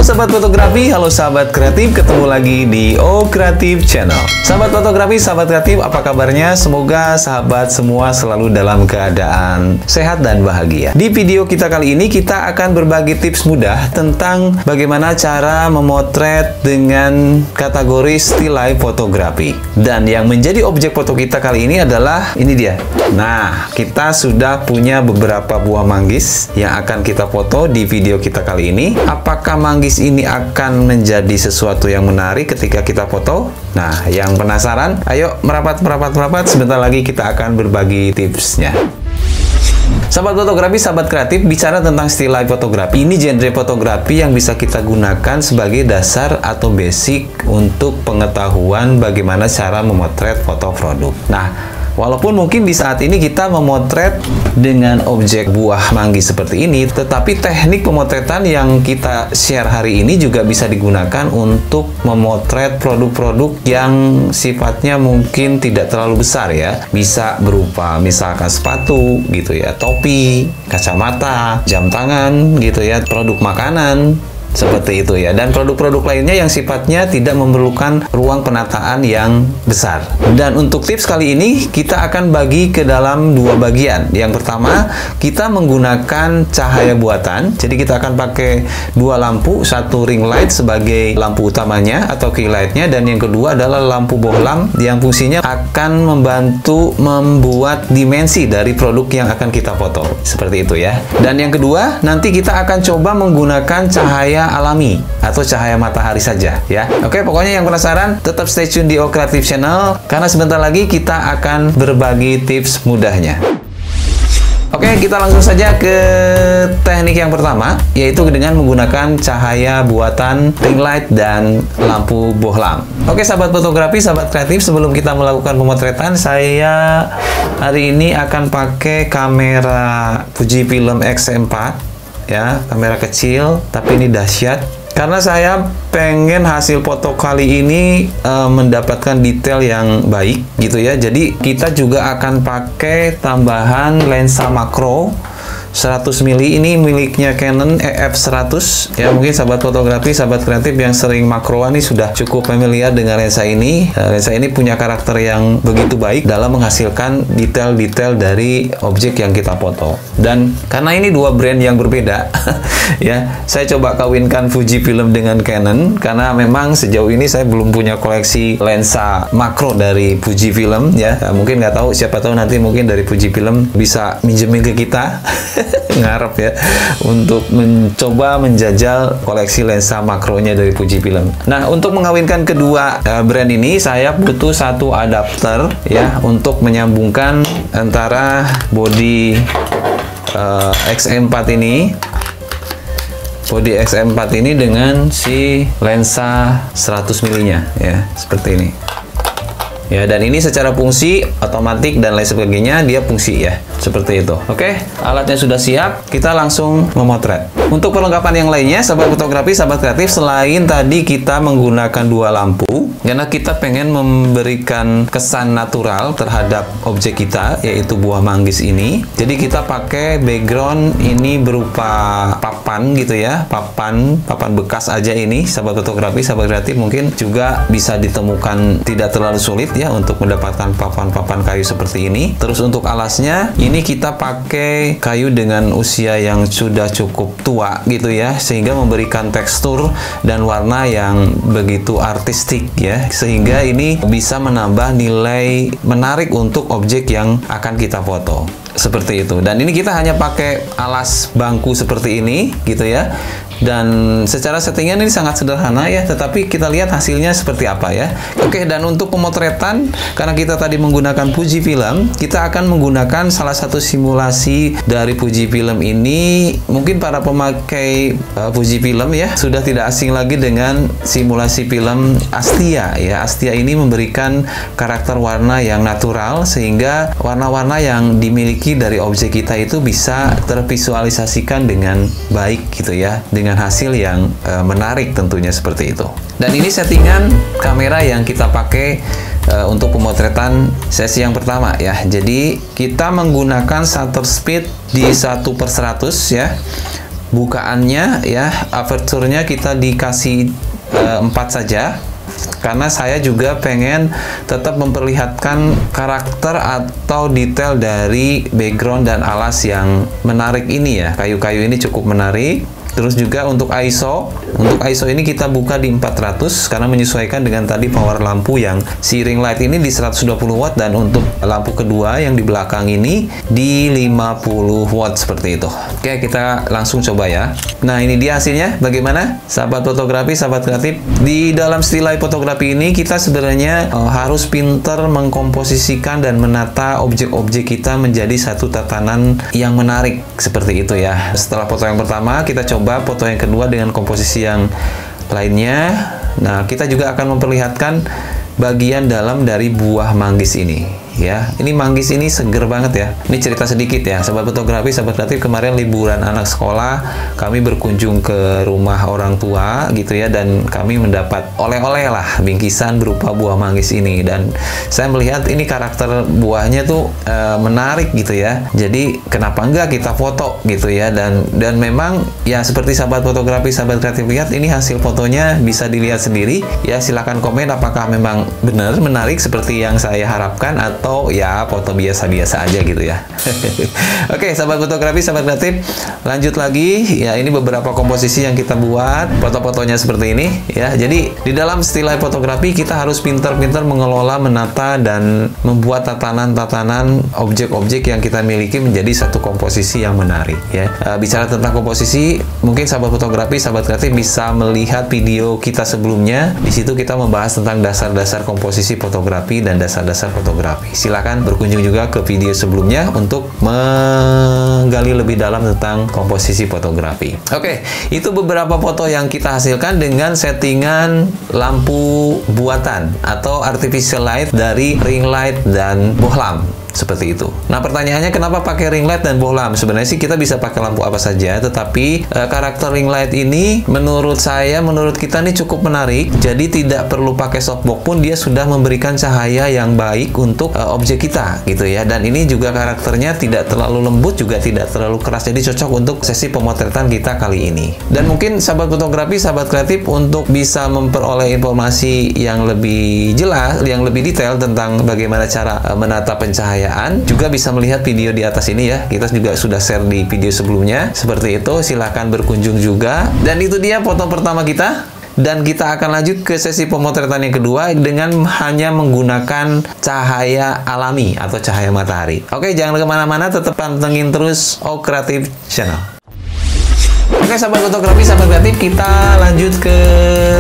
Halo sahabat fotografi, halo sahabat kreatif, ketemu lagi di O Kreatif Channel. Sahabat fotografi, sahabat kreatif, apa kabarnya? Semoga sahabat semua selalu dalam keadaan sehat dan bahagia. Di video kita kali ini, kita akan berbagi tips mudah tentang bagaimana cara memotret dengan kategori still life fotografi. Dan yang menjadi objek foto kita kali ini adalah, ini dia. Nah, kita sudah punya beberapa buah manggis yang akan kita foto di video kita kali ini. Apakah manggis ini akan menjadi sesuatu yang menarik ketika kita foto? Nah, yang penasaran, ayo merapat. Sebentar lagi kita akan berbagi tipsnya. Sahabat fotografi, sahabat kreatif, bicara tentang still life fotografi, ini genre fotografi yang bisa kita gunakan sebagai dasar atau basic untuk pengetahuan bagaimana cara memotret foto produk. Nah, walaupun mungkin di saat ini kita memotret dengan objek buah manggis seperti ini, tetapi teknik pemotretan yang kita share hari ini juga bisa digunakan untuk memotret produk-produk yang sifatnya mungkin tidak terlalu besar ya. Bisa berupa misalkan sepatu gitu ya, topi, kacamata, jam tangan gitu ya, produk makanan. Seperti itu ya, dan produk-produk lainnya yang sifatnya tidak memerlukan ruang penataan yang besar. Dan untuk tips kali ini kita akan bagi ke dalam dua bagian. Yang pertama, kita menggunakan cahaya buatan. Jadi kita akan pakai dua lampu, satu ring light sebagai lampu utamanya atau key lightnya, dan yang kedua adalah lampu bohlam yang fungsinya akan membantu membuat dimensi dari produk yang akan kita foto. Seperti itu ya. Dan yang kedua, nanti kita akan coba menggunakan cahaya alami atau cahaya matahari saja ya. Oke, pokoknya yang penasaran tetap stay tune di O Kreatif Channel karena sebentar lagi kita akan berbagi tips mudahnya. Oke, kita langsung saja ke teknik yang pertama, yaitu dengan menggunakan cahaya buatan, ring light, dan lampu bohlam. Oke, sahabat fotografi, sahabat kreatif, sebelum kita melakukan pemotretan, saya hari ini akan pakai kamera Fujifilm X4 ya, kamera kecil tapi ini dahsyat karena saya pengen hasil foto kali ini mendapatkan detail yang baik gitu ya. Jadi kita juga akan pakai tambahan lensa makro 100 mili, ini miliknya Canon EF100 ya. Mungkin sahabat fotografi, sahabat kreatif yang sering makroan ini sudah cukup familiar dengan lensa ini. Lensa ini punya karakter yang begitu baik dalam menghasilkan detail-detail dari objek yang kita foto. Dan karena ini dua brand yang berbeda ya, saya coba kawinkan Fujifilm dengan Canon karena memang sejauh ini saya belum punya koleksi lensa makro dari Fujifilm ya. Mungkin nggak tahu, siapa tahu nanti mungkin dari Fujifilm bisa minjemin ke kita ngarep ya untuk mencoba menjajal koleksi lensa makronya dari Fujifilm. Nah, untuk mengawinkan kedua brand ini saya butuh satu adapter ya untuk menyambungkan antara body XM4 ini, body XM4 ini dengan si lensa 100 milinya ya, seperti ini. Ya, dan ini secara fungsi otomatis dan lain sebagainya dia fungsi ya, seperti itu. Oke, alatnya sudah siap, kita langsung memotret. Untuk perlengkapan yang lainnya, sahabat fotografi, sahabat kreatif, selain tadi kita menggunakan dua lampu, karena kita pengen memberikan kesan natural terhadap objek kita, yaitu buah manggis ini. Jadi kita pakai background ini berupa papan gitu ya, papan bekas aja ini, sahabat fotografi, sahabat kreatif, mungkin juga bisa ditemukan tidak terlalu sulit ya untuk mendapatkan papan-papan kayu seperti ini. Terus untuk alasnya ini kita pakai kayu dengan usia yang sudah cukup tua gitu ya, sehingga memberikan tekstur dan warna yang begitu artistik ya, sehingga ini bisa menambah nilai menarik untuk objek yang akan kita foto. Seperti itu. Dan ini kita hanya pakai alas bangku seperti ini gitu ya. Dan secara settingan ini sangat sederhana ya, tetapi kita lihat hasilnya seperti apa ya. Oke, dan untuk pemotretan, karena kita tadi menggunakan Fujifilm, kita akan menggunakan salah satu simulasi dari Fujifilm ini. Mungkin para pemakai Fujifilm ya sudah tidak asing lagi dengan simulasi film Astia ya. Astia ini memberikan karakter warna yang natural, sehingga warna-warna yang dimiliki dari objek kita itu bisa tervisualisasikan dengan baik gitu ya, dengan hasil yang menarik tentunya seperti itu. Dan ini settingan kamera yang kita pakai untuk pemotretan sesi yang pertama ya. Jadi kita menggunakan shutter speed di 1/100 ya. bukaannya ya, aperture-nya kita dikasih 4 saja. Karena saya juga pengen tetap memperlihatkan karakter atau detail dari background dan alas yang menarik ini ya. Kayu-kayu ini cukup menarik. Terus juga untuk ISO ini kita buka di 400 karena menyesuaikan dengan tadi power lampu yang si ring light ini di 120 watt dan untuk lampu kedua yang di belakang ini di 50 watt seperti itu. Oke, kita langsung coba ya. Nah, ini dia hasilnya. Bagaimana? Sahabat fotografi, sahabat kreatif. Di dalam still life fotografi ini kita sebenarnya harus pinter mengkomposisikan dan menata objek-objek kita menjadi satu tatanan yang menarik seperti itu ya. Setelah foto yang pertama, kita coba foto yang kedua dengan komposisi yang lainnya. Nah, kita juga akan memperlihatkan bagian dalam dari buah manggis ini ya. Ini manggis ini seger banget ya. Ini cerita sedikit ya, sahabat fotografi, sahabat kreatif. Kemarin liburan anak sekolah, kami berkunjung ke rumah orang tua gitu ya, dan kami mendapat oleh-oleh lah, bingkisan berupa buah manggis ini. Dan saya melihat ini karakter buahnya tuh menarik gitu ya. Jadi kenapa enggak kita foto gitu ya. Dan memang ya seperti sahabat fotografi, sahabat kreatif lihat, ini hasil fotonya bisa dilihat sendiri ya. Silahkan komen apakah memang benar menarik seperti yang saya harapkan atau ya foto biasa-biasa aja gitu ya. Oke, sahabat fotografi, sahabat kreatif, lanjut lagi ya. Ini beberapa komposisi yang kita buat, foto-fotonya seperti ini ya. Jadi di dalam still life fotografi kita harus pintar-pintar mengelola, menata dan membuat tatanan-tatanan objek-objek yang kita miliki menjadi satu komposisi yang menarik ya. Bicara tentang komposisi, mungkin sahabat fotografi, sahabat kreatif bisa melihat video kita sebelumnya. Di situ kita membahas tentang dasar-dasar komposisi fotografi dan dasar-dasar fotografi. Silakan berkunjung juga ke video sebelumnya untuk menggali lebih dalam tentang komposisi fotografi. Oke, itu beberapa foto yang kita hasilkan dengan settingan lampu buatan atau artificial light dari ring light dan bohlam. Seperti itu. Nah, pertanyaannya kenapa pakai ring light dan bohlam? Sebenarnya sih kita bisa pakai lampu apa saja, tetapi karakter ring light ini menurut saya, menurut kita nih cukup menarik. Jadi tidak perlu pakai softbox pun dia sudah memberikan cahaya yang baik untuk objek kita gitu ya. Dan ini juga karakternya tidak terlalu lembut, juga tidak terlalu keras. Jadi cocok untuk sesi pemotretan kita kali ini. Dan mungkin sahabat fotografi, sahabat kreatif, untuk bisa memperoleh informasi yang lebih jelas, yang lebih detail tentang bagaimana cara menata pencahayaan, juga bisa melihat video di atas ini ya. Kita juga sudah share di video sebelumnya. Seperti itu, silahkan berkunjung juga. Dan itu dia foto pertama kita. Dan kita akan lanjut ke sesi pemotretan yang kedua dengan hanya menggunakan cahaya alami atau cahaya matahari. Oke, jangan kemana-mana, tetap pantengin terus O Kreatif Channel. Oke, sahabat fotografi, sahabat kreatif, kita lanjut ke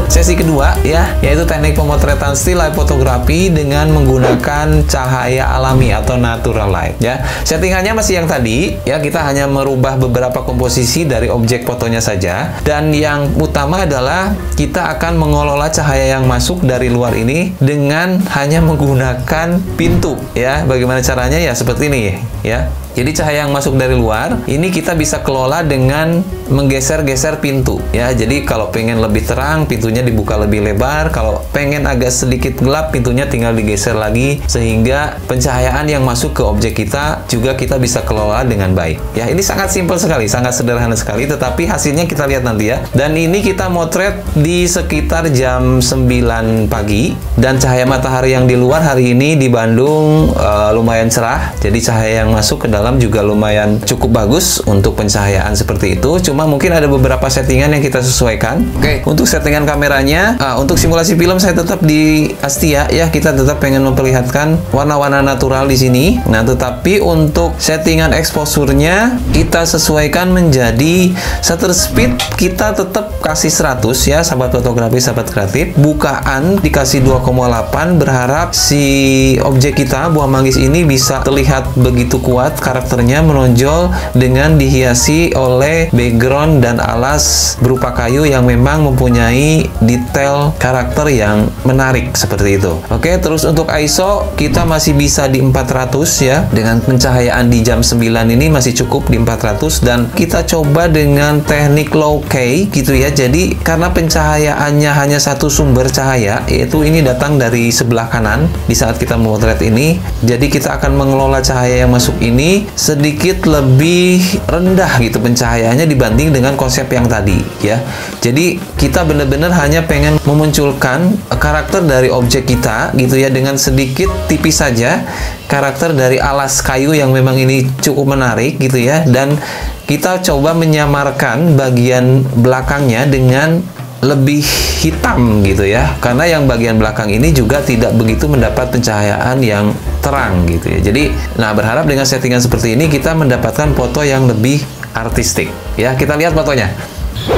sesi kedua ya, yaitu teknik pemotretan still life fotografi dengan menggunakan cahaya alami atau natural light ya. Settingannya masih yang tadi ya, kita hanya merubah beberapa komposisi dari objek fotonya saja. Dan yang utama adalah kita akan mengelola cahaya yang masuk dari luar ini dengan hanya menggunakan pintu ya. Bagaimana caranya ya? Seperti ini ya. Jadi cahaya yang masuk dari luar ini kita bisa kelola dengan menggeser-geser pintu ya. Jadi kalau pengen lebih terang, pintunya dibuka lebih lebar. Kalau pengen agak sedikit gelap, pintunya tinggal digeser lagi, sehingga pencahayaan yang masuk ke objek kita juga kita bisa kelola dengan baik ya. Ini sangat simpel sekali, sangat sederhana sekali, tetapi hasilnya kita lihat nanti ya. Dan ini kita motret di sekitar jam 9 pagi, dan cahaya matahari yang di luar hari ini di Bandung lumayan cerah. Jadi cahaya yang masuk ke dalam juga lumayan cukup bagus untuk pencahayaan seperti itu. Cuma mungkin ada beberapa settingan yang kita sesuaikan. Oke, untuk settingan kameranya, untuk simulasi film saya tetap di Astia ya. Kita tetap pengen memperlihatkan warna-warna natural di sini. Nah, tetapi untuk settingan exposure-nya kita sesuaikan menjadi shutter speed kita tetap kasih 100 ya, sahabat fotografi, sahabat kreatif. Bukaan dikasih 2,8, berharap si objek kita, buah manggis ini, bisa terlihat begitu kuat karakternya, menonjol dengan dihiasi oleh background dan alas berupa kayu yang memang mempunyai detail karakter yang menarik seperti itu. Oke, terus untuk ISO kita masih bisa di 400 ya. Dengan pencahayaan di jam 9 ini masih cukup di 400, dan kita coba dengan teknik low key gitu ya. Jadi karena pencahayaannya hanya satu sumber cahaya, yaitu ini datang dari sebelah kanan di saat kita memotret ini. Jadi kita akan mengelola cahaya yang masuk ini ini sedikit lebih rendah gitu pencahayaannya dibanding dengan konsep yang tadi ya. Jadi kita benar-benar hanya pengen memunculkan karakter dari objek kita gitu ya, dengan sedikit tipis saja karakter dari alas kayu yang memang ini cukup menarik gitu ya, dan kita coba menyamarkan bagian belakangnya dengan lebih hitam gitu ya, karena yang bagian belakang ini juga tidak begitu mendapat pencahayaan yang terang gitu ya. Jadi berharap dengan settingan seperti ini kita mendapatkan foto yang lebih artistik ya. Kita lihat fotonya.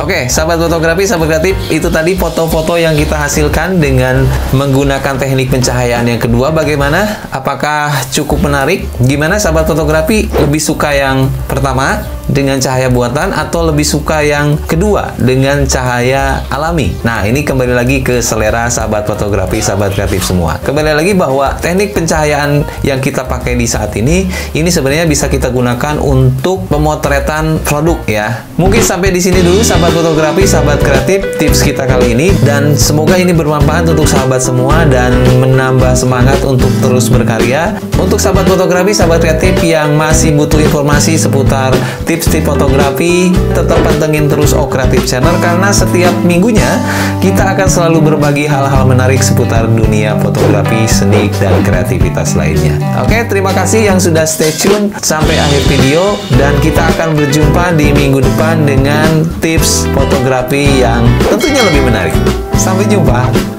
Oke, sahabat fotografi, sahabat kreatif, itu tadi foto-foto yang kita hasilkan dengan menggunakan teknik pencahayaan yang kedua. Bagaimana? Apakah cukup menarik? Gimana sahabat fotografi? Lebih suka yang pertama dengan cahaya buatan atau lebih suka yang kedua dengan cahaya alami? Nah, ini kembali lagi ke selera sahabat fotografi, sahabat kreatif semua. Kembali lagi bahwa teknik pencahayaan yang kita pakai di saat ini sebenarnya bisa kita gunakan untuk pemotretan produk ya. Mungkin sampai di sini dulu sahabat fotografi, sahabat kreatif, tips kita kali ini, dan semoga ini bermanfaat untuk sahabat semua dan menambah semangat untuk terus berkarya. Untuk sahabat fotografi, sahabat kreatif yang masih butuh informasi seputar tips-tips fotografi, tetap pantengin terus O Kreatif Channel, karena setiap minggunya kita akan selalu berbagi hal-hal menarik seputar dunia fotografi, seni, dan kreativitas lainnya. Oke, terima kasih yang sudah stay tune sampai akhir video, dan kita akan berjumpa di minggu depan dengan tips fotografi yang tentunya lebih menarik. Sampai jumpa.